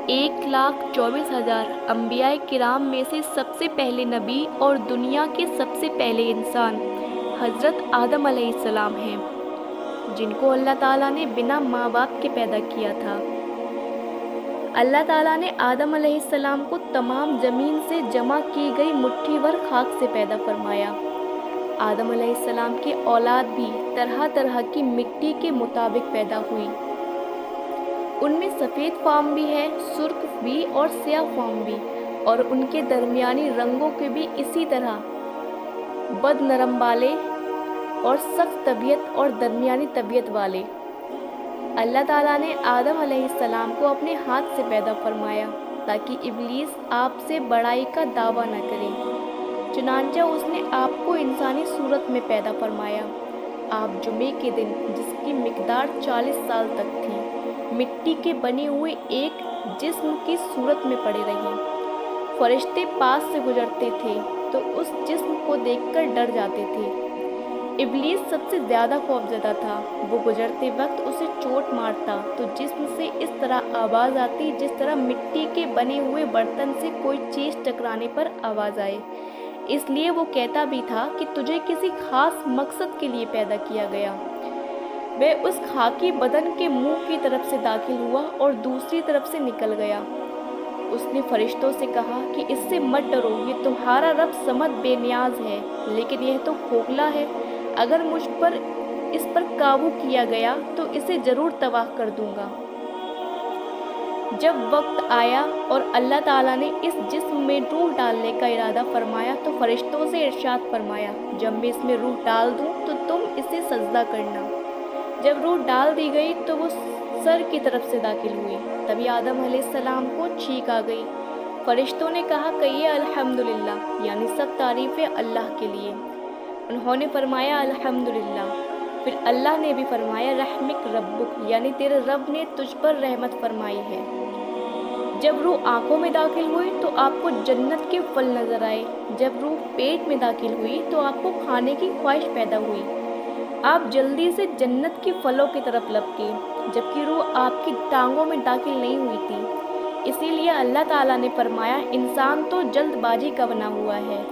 1,24,000 انبیاء کرام میں سے سب سے پہلے نبی اور دنیا کے سب سے پہلے انسان حضرت آدم علیہ السلام ہیں، جن کو اللہ تعالیٰ نے بنا ماں باپ کے پیدا کیا تھا۔ اللہ تعالیٰ نے آدم علیہ السلام کو تمام زمین سے جمع کی گئی مٹھی بھر خاک سے پیدا فرمایا۔ آدم علیہ السلام کی اولاد بھی طرح طرح کی مٹی کے مطابق پیدا ہوئی۔ ان میں سفید فام بھی ہے، سرخ بھی اور سیاہ فام بھی، اور ان کے درمیانی رنگوں کے بھی اسی طرح بد نرم والے اور سخت طبیعت اور درمیانی طبیعت والے۔ اللہ تعالیٰ نے آدم علیہ السلام کو اپنے ہاتھ سے پیدا فرمایا تاکہ ابلیس آپ سے بڑائی کا دعویٰ نہ کرے۔ چنانچہ اس نے آپ کو انسانی صورت میں پیدا فرمایا۔ آپ جمعے کے دن، جس کی مقدار 40 سال تک تھی، مٹی کے بنے ہوئے ایک جسم کی صورت میں پڑے رہے۔ فرشتے پاس سے گزرتے تھے تو اس جسم کو دیکھ کر ڈر جاتے تھے۔ ابلیس سب سے زیادہ خوفزدہ تھا۔ وہ گزرتے وقت اسے چوٹ مارتا تو جسم سے اس طرح آواز آتی جس طرح مٹی کے بنے ہوئے برتن سے کوئی چیز ٹکرانے پر آواز آئے۔ اس لیے وہ کہتا بھی تھا کہ تجھے کسی خاص مقصد کے لیے پیدا کیا گیا۔ وہ اس خاکی بدن کے منہ کی طرف سے داخل ہوا اور دوسری طرف سے نکل گیا۔ اس نے فرشتوں سے کہا کہ اس سے مت ڈرو، یہ تمہارا رب صمد بے نیاز ہے، لیکن یہ تو کھوکھلا ہے۔ اگر مجھ پر اس پر قابو کیا گیا تو اسے ضرور تباہ کر دوں گا۔ جب وقت آیا اور اللہ تعالیٰ نے اس جسم میں روح ڈالنے کا ارادہ فرمایا تو فرشتوں سے ارشاد فرمایا، جب میں اس میں روح ڈال دوں تو تم اسے سجدہ کرنا۔ جب روح ڈال دی گئی تو وہ سر کی طرف سے داخل ہوئی۔ تبھی آدم علیہ السلام کو چھینک آ گئی۔ فرشتوں نے کہا کہیے الحمدللہ، یعنی سب تعریفیں اللہ کے لیے۔ انہوں نے فرمایا الحمدللہ۔ پھر اللہ نے بھی فرمایا رحمک ربک، یعنی تیرے رب نے تجھ پر رحمت فرمائی ہے۔ جب روح آنکھوں میں داخل ہوئی تو آپ کو جنت کے پھل نظر آئے۔ جب روح پیٹ میں داخل ہوئی تو آپ کو کھانے کی خواہش پیدا ہوئی۔ آپ جلدی سے جنت کے پھلوں کی طرف لپکے، جبکہ روح آپ کی ٹانگوں میں داخل نہیں ہوئی تھی۔ اسی لیے اللہ تعالیٰ نے فرمایا انسان تو جلد بازی کا بنا ہوا ہے۔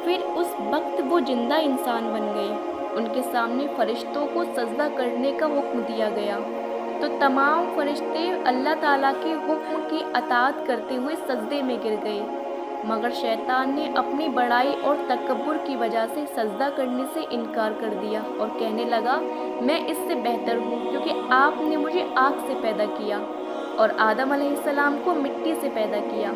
پھر اس وقت وہ زندہ انسان بن گئے۔ ان کے سامنے فرشتوں کو سجدہ کرنے کا حکم دیا گیا تو تمام فرشتے اللہ تعالیٰ کے حکم کی اطاعت کرتے ہوئے سجدے میں گر گئے، مگر شیطان نے اپنی بڑائی اور تکبر کی وجہ سے سجدہ کرنے سے انکار کر دیا اور کہنے لگا میں اس سے بہتر ہوں، کیونکہ آپ نے مجھے آگ سے پیدا کیا اور آدم علیہ السلام کو مٹی سے پیدا کیا۔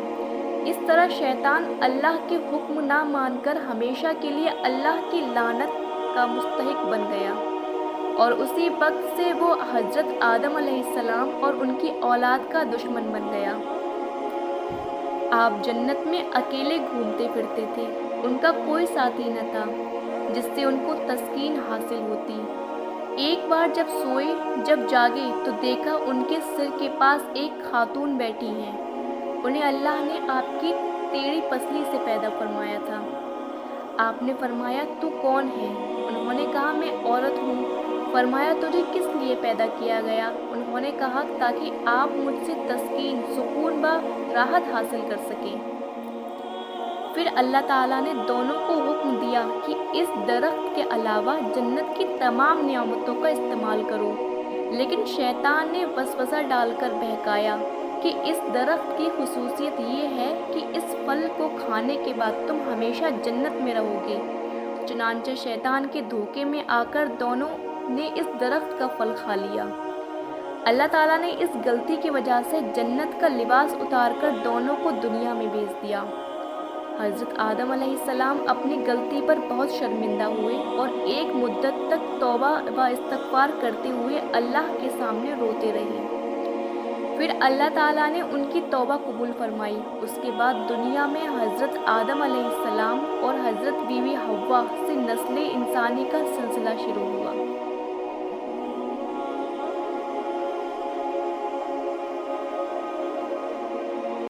اس طرح شیطان اللہ کے حکم نہ مان کر ہمیشہ کے لیے اللہ کی لعنت کا مستحق بن گیا، اور اسی وقت سے وہ حضرت آدم علیہ السلام اور ان کی اولاد کا دشمن بن گیا۔ آپ جنت میں اکیلے گھومتے پھرتے تھے، ان کا کوئی ساتھی نہ تھا جس سے ان کو تسکین حاصل ہوتی۔ ایک بار جب سوئے، جب جاگے تو دیکھا ان کے سر کے پاس ایک خاتون بیٹھی ہیں۔ انہیں اللہ نے آپ کی ٹیڑھی پسلی سے پیدا فرمایا تھا۔ آپ نے فرمایا تو کون ہے؟ انہوں نے کہا میں عورت ہوں۔ فرمایا تجھے کس لیے پیدا کیا گیا؟ انہوں نے کہا تاکہ آپ مجھ سے تسکین، سکون و راحت حاصل کر سکیں۔ پھر اللہ تعالیٰ نے دونوں کو حکم دیا کہ اس درخت کے علاوہ جنت کی تمام نعمتوں کا استعمال کرو، لیکن شیطان نے وسوسہ ڈال کر بہکایا کہ اس درخت کی خصوصیت یہ ہے کہ اس پھل کو کھانے کے بعد تم ہمیشہ جنت میں رہو گے۔ چنانچہ شیطان کے دھوکے میں آ کر دونوں نے اس درخت کا پھل کھا لیا۔ اللہ تعالیٰ نے اس غلطی کی وجہ سے جنت کا لباس اتار کر دونوں کو دنیا میں بھیج دیا۔ حضرت آدم علیہ السلام اپنی غلطی پر بہت شرمندہ ہوئے اور ایک مدت تک توبہ و استغفار کرتے ہوئے اللہ کے سامنے روتے رہے۔ پھر اللہ تعالیٰ نے ان کی توبہ قبول فرمائی۔ اس کے بعد دنیا میں حضرت آدم علیہ السلام اور حضرت بیوی حوا سے نسل انسانی کا سلسلہ شروع ہوا۔